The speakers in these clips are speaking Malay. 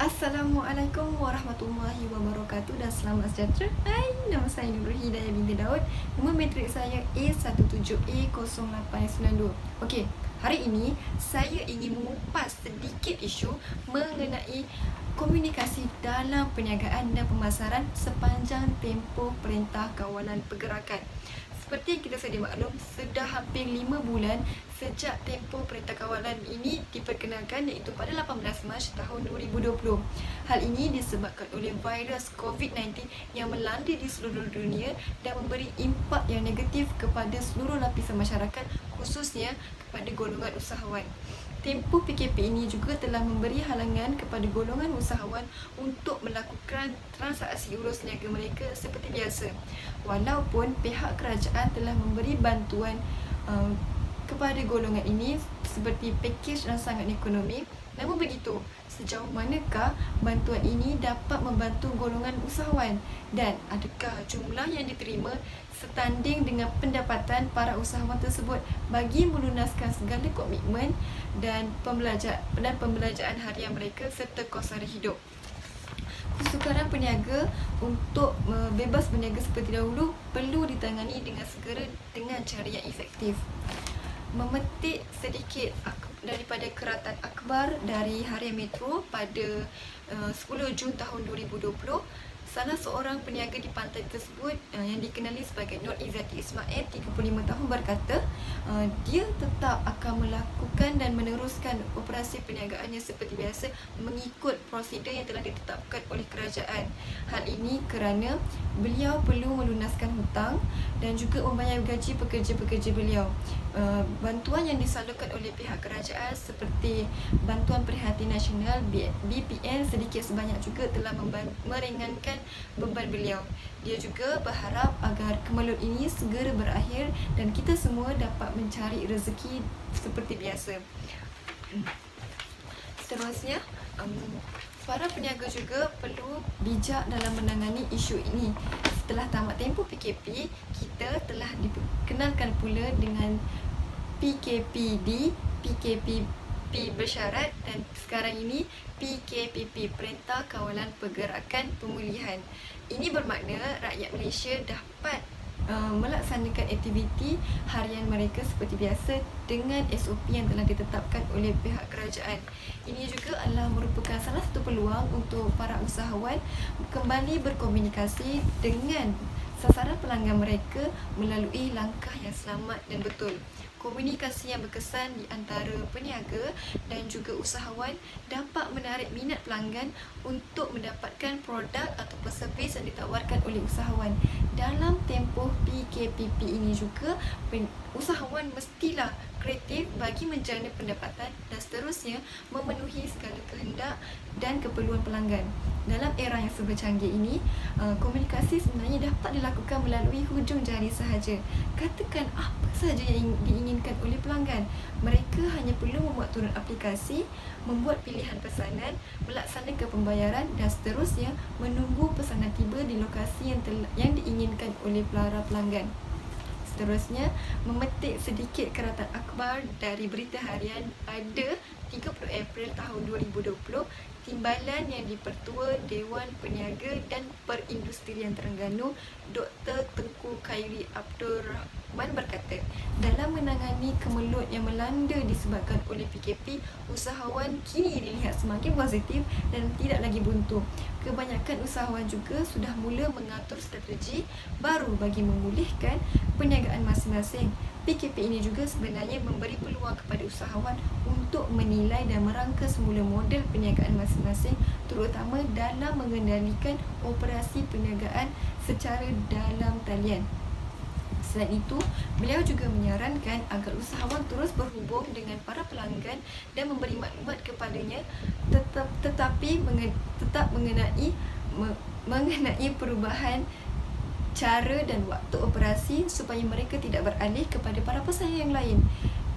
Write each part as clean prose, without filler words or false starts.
Assalamualaikum warahmatullahi wabarakatuh dan selamat sejahtera. Hai, nama saya Nurul Hidayah binti Daud. Nombor matrik saya A17A0892. Okey, hari ini saya ingin mengupas sedikit isu mengenai komunikasi dalam perniagaan dan pemasaran sepanjang tempoh Perintah Kawalan Pergerakan. Seperti kita sedia maklum, sudah hampir 5 bulan sejak tempoh Perintah Kawalan ini diperkenalkan, iaitu pada 18 Mac tahun 2020. Hal ini disebabkan oleh virus COVID-19 yang melanda di seluruh dunia dan memberi impak yang negatif kepada seluruh lapisan masyarakat, khususnya kepada golongan usahawan. Tempoh PKP ini juga telah memberi halangan kepada golongan usahawan untuk melakukan transaksi urus niaga mereka seperti biasa. Walaupun pihak kerajaan telah memberi bantuan kepada golongan ini seperti pakej rangsangan ekonomi, namun begitu, sejauh manakah bantuan ini dapat membantu golongan usahawan dan adakah jumlah yang diterima setanding dengan pendapatan para usahawan tersebut bagi melunaskan segala komitmen dan pembelanjaan harian mereka serta kos sara hidup. Kesukaran peniaga untuk bebas berniaga seperti dahulu perlu ditangani dengan segera dengan cara yang efektif. Memetik sedikit daripada keratan akhbar dari Harian Metro pada 10 Jun tahun 2020, salah seorang peniaga di pantai tersebut yang dikenali sebagai Nur Izzati Ismail, 35 tahun, berkata dia tetap akan melakukan dan meneruskan operasi perniagaannya seperti biasa mengikut prosedur yang telah ditetapkan oleh kerajaan. Hal ini kerana beliau perlu melunaskan hutang dan juga membayar gaji pekerja-pekerja beliau. Bantuan yang disalurkan oleh pihak kerajaan seperti Bantuan Perhatian Nasional BPN sedikit sebanyak juga telah meringankan beban beliau. Dia juga berharap agar kemelut ini segera berakhir dan kita semua dapat mencari rezeki seperti biasa. Seterusnya, para peniaga juga perlu bijak dalam menangani isu ini. Setelah tamat tempoh PKP, kita telah dikenalkan pula dengan PKPD, PKPP bersyarat dan sekarang ini PKPP, Perintah Kawalan Pergerakan Pemulihan. Ini bermakna rakyat Malaysia dapat melaksanakan aktiviti harian mereka seperti biasa dengan SOP yang telah ditetapkan oleh pihak kerajaan. Ini juga adalah merupakan salah satu peluang untuk para usahawan kembali berkomunikasi dengan sasaran pelanggan mereka melalui langkah yang selamat dan betul. Komunikasi yang berkesan di antara peniaga dan juga usahawan dapat menarik minat pelanggan untuk mendapatkan produk atau servis yang ditawarkan oleh usahawan. Dalam tempoh PKPP ini juga, usahawan mestilah kreatif bagi menjana pendapatan dan seterusnya memenuhi segala kehendak dan keperluan pelanggan. Dalam era yang serba canggih ini, komunikasi sebenarnya dapat dilakukan melalui hujung jari sahaja. Katakan apa sahaja yang diinginkan oleh pelanggan. Mereka hanya perlu membuat turun aplikasi, membuat pilihan pesanan, melaksanakan pembayaran dan seterusnya menunggu pesanan tiba di lokasi yang diinginkan oleh para pelanggan. Seterusnya, memetik sedikit keratan akhbar dari Berita Harian pada 30 April tahun 2020, Timbalan yang di-Pertua Dewan Peniaga dan Perindustrian Terengganu, Dr. Tengku Khairi Abdul Rahman berkata, dalam menangani kemelut yang melanda disebabkan oleh PKP, usahawan kini dilihat semakin positif dan tidak lagi buntu. Kebanyakan usahawan juga sudah mula mengatur strategi baru bagi memulihkan perniagaan masing-masing. PKP ini juga sebenarnya memberi peluang kepada usahawan untuk menilai dan merangka semula model perniagaan masing-masing, terutama dalam mengendalikan operasi perniagaan secara dalam talian. Selain itu, beliau juga menyarankan agar usahawan terus berhubung dengan para pelanggan dan memberi maklumat kepadanya tetap mengenai perubahan cara dan waktu operasi supaya mereka tidak beralih kepada para pesaing yang lain.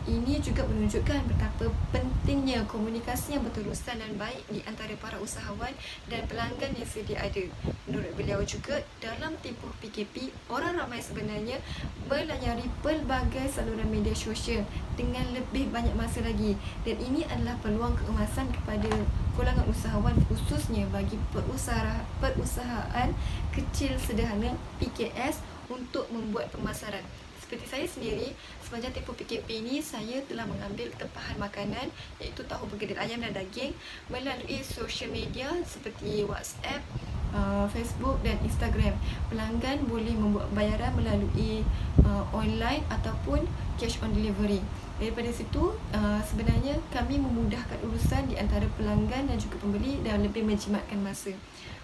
Ini juga menunjukkan betapa pentingnya komunikasi yang berterusan dan baik di antara para usahawan dan pelanggan yang sedia ada. Menurut beliau juga, dalam tempoh PKP, orang ramai sebenarnya melayari pelbagai saluran media sosial dengan lebih banyak masa lagi, dan ini adalah peluang keemasan kepada golongan usahawan, khususnya bagi perusahaan kecil sederhana (PKS) untuk membuat pemasaran. Seperti saya sendiri, sepanjang tempoh PKP ini, saya telah mengambil tempahan makanan iaitu tahu bergedil ayam dan daging melalui social media seperti WhatsApp, Facebook dan Instagram. Pelanggan boleh membuat bayaran melalui online ataupun cash on delivery. Daripada situ, sebenarnya kami memudahkan urusan di antara pelanggan dan juga pembeli dan lebih menjimatkan masa.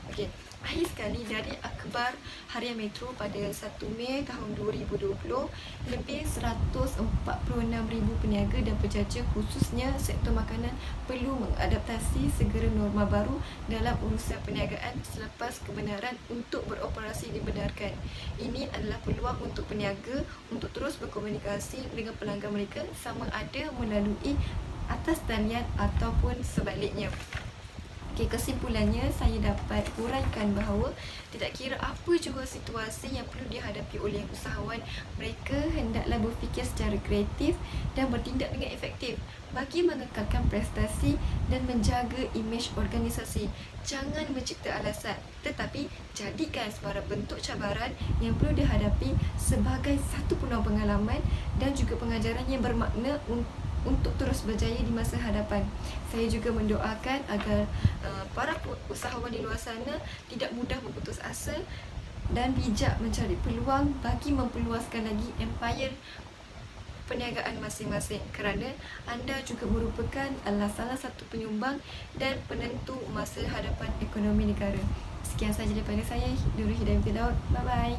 Okey, akhir sekali, dari akhbar Harian Metro pada 1 Mei tahun 2020, lebih 146,000 peniaga dan penjaja khususnya sektor makanan perlu mengadaptasi segera norma baru dalam urusan perniagaan selepas kebenaran untuk beroperasi dibenarkan. Ini adalah peluang untuk peniaga untuk terus berkomunikasi dengan pelanggan mereka, sama ada melalui atas talian ataupun sebaliknya. Okay, kesimpulannya, saya dapat huraikan bahawa tidak kira apa juga situasi yang perlu dihadapi oleh usahawan, mereka hendaklah berfikir secara kreatif dan bertindak dengan efektif bagi mengekalkan prestasi dan menjaga imej organisasi. Jangan mencipta alasan, tetapi jadikan sebarang bentuk cabaran yang perlu dihadapi sebagai satu peluang pengalaman dan juga pengajaran yang bermakna untuk terus berjaya di masa hadapan. Saya juga mendoakan agar para usahawan di luar sana tidak mudah berputus asa dan bijak mencari peluang bagi memperluaskan lagi empire perniagaan masing-masing, kerana anda juga merupakan salah satu penyumbang dan penentu masa hadapan ekonomi negara. Sekian sahaja daripada saya, Nurul Hidayah Daud. Bye-bye.